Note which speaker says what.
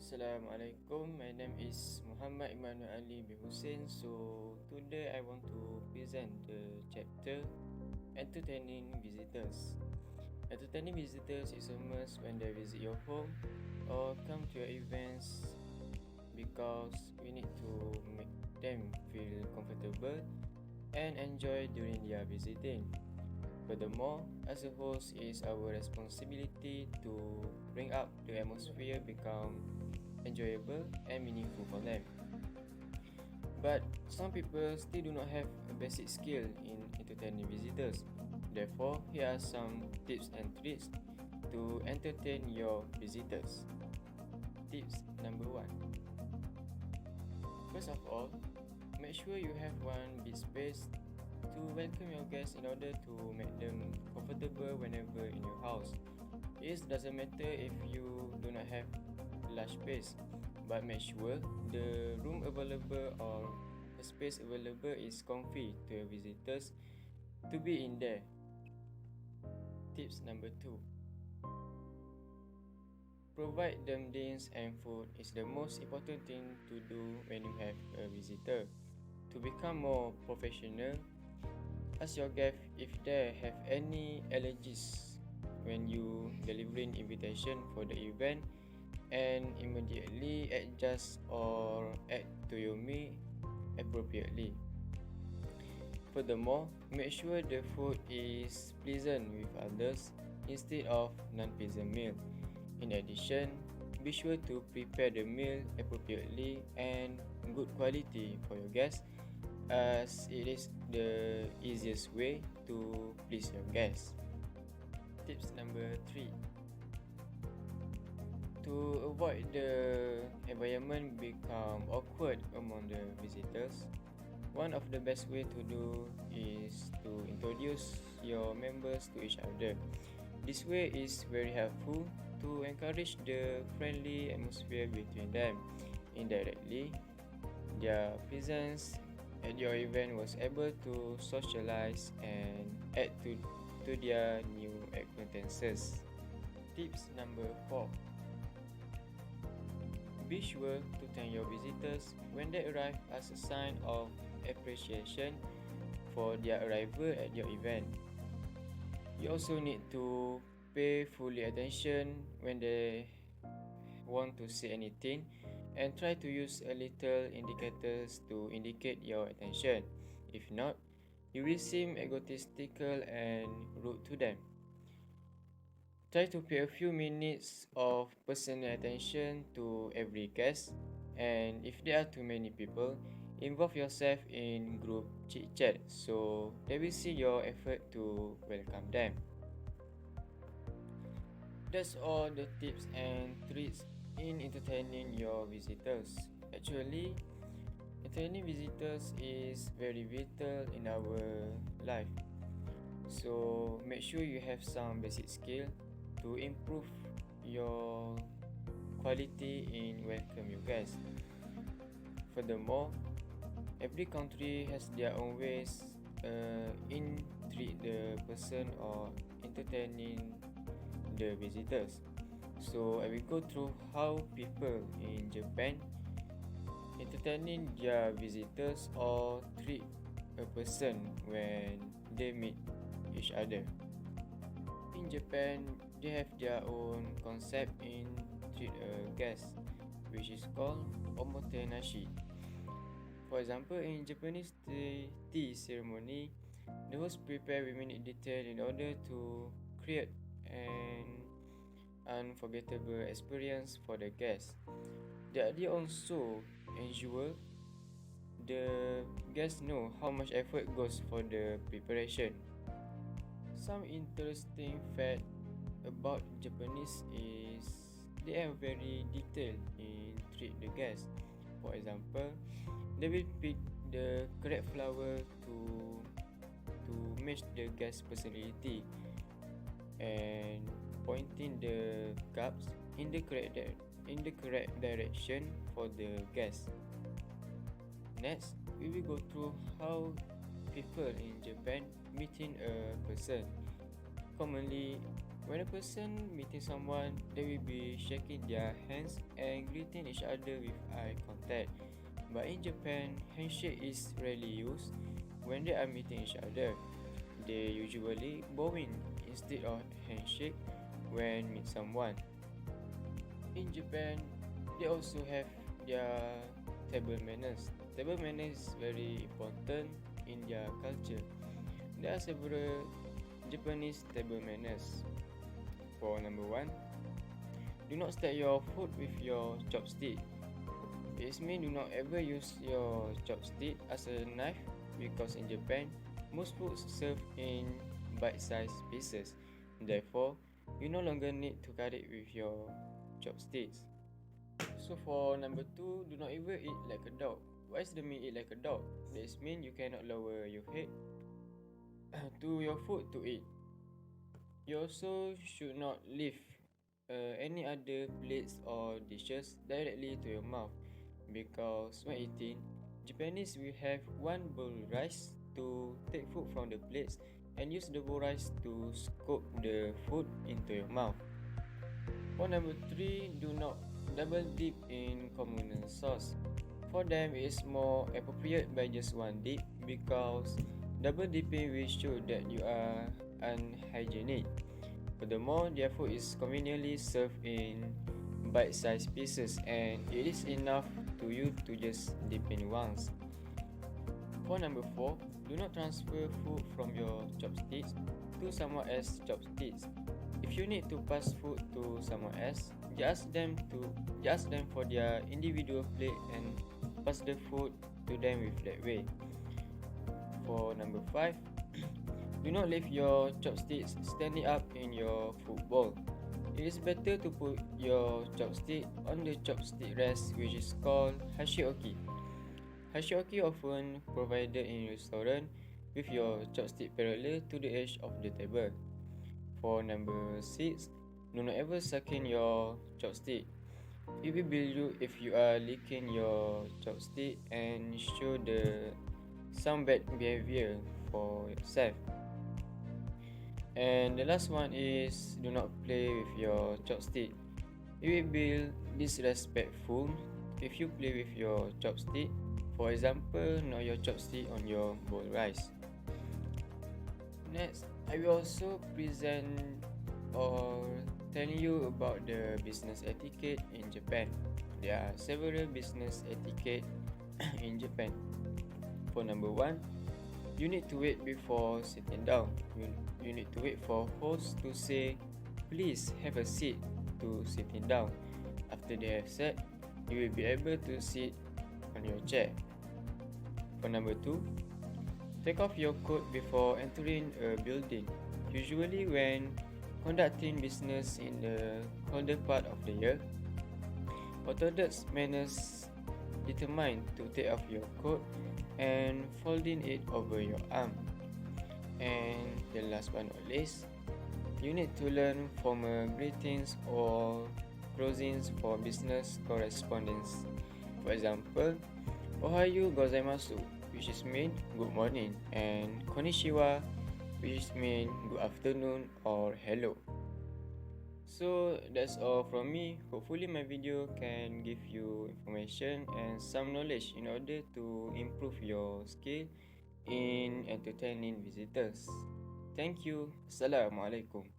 Speaker 1: Assalamualaikum, my name is Muhammad Imranul bin Hussain. So today I want to present the chapter entertaining visitors. Entertaining visitors is a must when they visit your home or come to your events because we need to make them feel comfortable and enjoy during their visiting. Furthermore, as a host, it is our responsibility to bring up the atmosphere become enjoyable and meaningful for them. But some people still do not have a basic skill in entertaining visitors. Therefore, here are some tips and tricks to entertain your visitors. Tips number 1. First of all, make sure you have one big space to welcome your guests in order to make them comfortable whenever in your house. It doesn't matter if you do not have large space, but make sure the room available or the space available is comfy to your visitors to be in there. Tips number 2. Provide them drinks and food is the most important thing to do when you have a visitor. To become more professional, ask your guests if they have any allergies when you delivering invitation for the event and immediately adjust or add to your meal appropriately. Furthermore, make sure the food is pleasant with others instead of non-pleasant meal. In addition, be sure to prepare the meal appropriately and good quality for your guests, as it is the easiest way to please your guests. Tips number 3. To avoid the environment become awkward among the visitors, one of the best way to do is to introduce your members to each other. This way is very helpful to encourage the friendly atmosphere between them. Indirectly, their presence at your event was able to socialize and add to their new acquaintances. Tips number 4. Be sure to thank your visitors when they arrive as a sign of appreciation for their arrival at your event. You also need to pay fully attention when they want to say anything and try to use a little indicators to indicate your attention. If not, you will seem egotistical and rude to them. Try to pay a few minutes of personal attention to every guest, and if there are too many people, involve yourself in group chit-chat so they will see your effort to welcome them. That's all the tips and tricks in entertaining your visitors. Actually, entertaining visitors is very vital in our life. So make sure you have some basic skill to improve your quality in welcome your guests. Furthermore, every country has their own ways in treat the person or entertaining the visitors. So I will go through how people in Japan entertaining their visitors or treat a person when they meet each other. In Japan, they have their own concept in treat a guest, which is called omotenashi. For example, in Japanese tea ceremony, the host prepare with minute detail in order to create an unforgettable experience for the guests. The idea also ensure the guests know how much effort goes for the preparation. Some interesting fact about Japanese is they are very detailed in treat the guests. For example, they will pick the correct flower to match the guest's personality and pointing the cups in the correct direction for the guest. Next, we will go through how people in Japan meeting a person. Commonly, When a person meeting someone, they will be shaking their hands and greeting each other with eye contact. But in Japan, handshake is rarely used when they are meeting each other. They usually bowing instead of handshake when meet someone. In Japan, they also have their table manners. Table manners is very important in their culture. There are several Japanese table manners. For number 1, do not stack your food with your chopstick. It means do not ever use your chopstick as a knife because in Japan, most foods served in bite-sized pieces. Therefore, you no longer need to cut it with your chopsticks. So for number 2, do not ever eat like a dog. What is the mean eat like a dog? This means you cannot lower your head to your food to eat. You also should not leave any other plates or dishes directly to your mouth because when eating, Japanese will have one bowl rice to take food from the plates and use the bowl rice to scoop the food into your mouth. For number 3, do not double dip in communal sauce. For them, it is more appropriate by just one dip because double dipping will show that you are unhygienic. Furthermore, their food is conveniently served in bite-sized pieces and it is enough to you to just dip in once. For number 4, do not transfer food from your chopsticks to someone else's chopsticks. If you need to pass food to someone else, just ask them for their individual plate and pass the food to them with that way. For number 5, do not leave your chopsticks standing up in your food bowl. It is better to put your chopstick on the chopstick rest, which is called hashioki. Hashioki often provided in restaurant with your chopstick parallel to the edge of the table. For number 6, do not ever suck in your chopstick. It will bill you if you are licking your chopstick and show some bad behavior for yourself. And the last one is do not play with your chopstick. It will be disrespectful if you play with your chopstick. For example, knock your chopstick on your bowl rice. Next, I will also present or tell you about the business etiquette in Japan. There are several business etiquette in Japan. For number 1, you need to wait before sitting down. You need to wait for host to say, please have a seat to sitting down. After they have said, you will be able to sit on your chair. For number 2, take off your coat before entering a building. Usually when conducting business in the colder part of the year, orthodox manners determine to take off your coat and folding it over your arm. And the last but not least, you need to learn formal greetings or closings for business correspondence. For example, Ohayo gozaimasu, which is mean good morning, and konnichiwa, which is mean good afternoon or hello. So that's all from me. Hopefully my video can give you information and some knowledge in order to improve your skill in entertaining visitors. Thank you. Assalamualaikum.